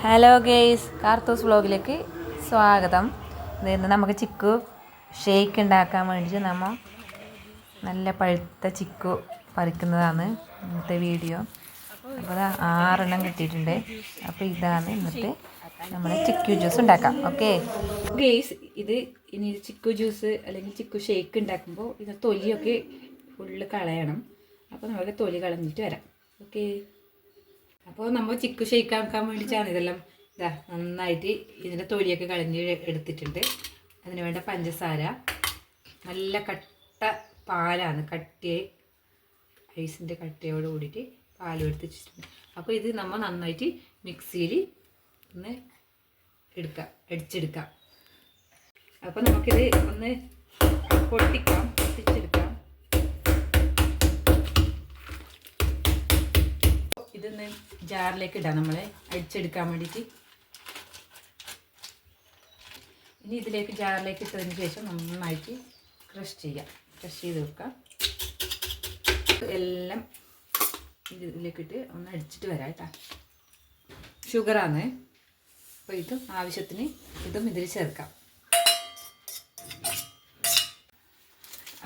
Hello guys, കാർത്തൂസ് വ്ളോഗിലേക്ക് സ്വാഗതം. ഇന്ന് നമുക്ക് ചിക്കു ഷേക്ക് ഉണ്ടാക്കാൻ വേണ്ടിയിട്ട് നമ്മൾ നല്ല പഴുത്ത ചിക്കു പറിക്കുന്നതാണ് ഇന്നത്തെ വീഡിയോ. അപ്പോൾ 6 കിട്ടിയിട്ടുണ്ട്. അപ്പോൾ ഇതാണ് ഇന്നത്തെ നമ്മൾ ചിക്കു ജ്യൂസ് ഉണ്ടാക്കാം. ഓക്കെ ഗെയ്സ്, ഇനി ചിക്കു ജ്യൂസ് അല്ലെങ്കിൽ ചിക്കു ഷേക്ക് ഉണ്ടാക്കുമ്പോൾ ഇത് തൊലിയൊക്കെ ഫുള്ള് കളയണം. അപ്പോൾ നമുക്ക് തൊലി കളഞ്ഞിട്ട് വരാം. ഓക്കെ, അപ്പോൾ നമ്മൾ ചിക്കു ഷേക്ക് ആക്കാൻ വേണ്ടിയിട്ടാണ് ഇതെല്ലാം നന്നായിട്ട് ഇതിൻ്റെ തൊലിയൊക്കെ കളഞ്ഞ് എടുത്തിട്ടുണ്ട്. അതിന് വേണ്ട പഞ്ചസാര, നല്ല കട്ട പാലാണ്, ഐസിൻ്റെ കട്ടയോട് കൂടിയിട്ട് പാലും എടുത്ത് വെച്ചിട്ടുണ്ട്. അപ്പോൾ ഇത് നമ്മൾ നന്നായിട്ട് മിക്സിയിൽ ഒന്ന് അടിച്ചെടുക്കാം. അപ്പോൾ നമുക്കിത് ഒന്ന് പൊട്ടിച്ചെടുക്കാം. ഇതൊന്ന് ജാറിലേക്ക് ഇടാം നമ്മൾ അടിച്ചെടുക്കാൻ വേണ്ടിയിട്ട്. ഇനി ഇതിലേക്ക് ജാറിലേക്ക് ഇട്ടതിന് ശേഷം നന്നായിട്ട് ക്രഷ് ചെയ്ത് വെക്കാം. എല്ലാം ഇതിലേക്കിട്ട് ഒന്ന് അടിച്ചിട്ട് വരാം കേട്ടോ. ഷുഗറാണ്. അപ്പോൾ ഇതും ആവശ്യത്തിന് ഇതും ഇതിൽ ചേർക്കാം.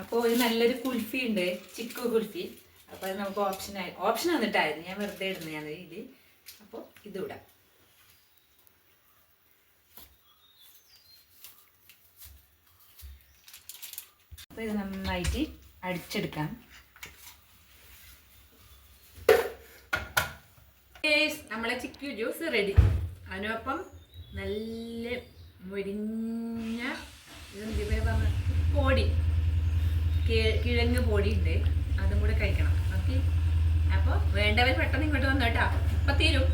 അപ്പോൾ ഇത് നല്ലൊരു കുൽഫി ഉണ്ട്, ചിക്കു കുൽഫി. അപ്പോൾ അത് നമുക്ക് ഓപ്ഷൻ വന്നിട്ടായിരുന്നു, ഞാൻ വെറുതെ ഇടുന്നതാണ് ഇത്. അപ്പോൾ ഇതിടാം. അപ്പോൾ ഇത് നന്നായിട്ട് അടിച്ചെടുക്കാം. നമ്മളെ ചിക്കു ജ്യൂസ് റെഡി. അതിനൊപ്പം നല്ല മുരിഞ്ഞ പൊടി, കിഴങ്ങ് പൊടി ഉണ്ട്, അതും കൂടെ കഴിക്കണം. ഓക്കെ, അപ്പോൾ വേണ്ടവർ പെട്ടെന്ന് ഇങ്ങോട്ട് വന്നോട്ടാ, ഇപ്പം തീരും.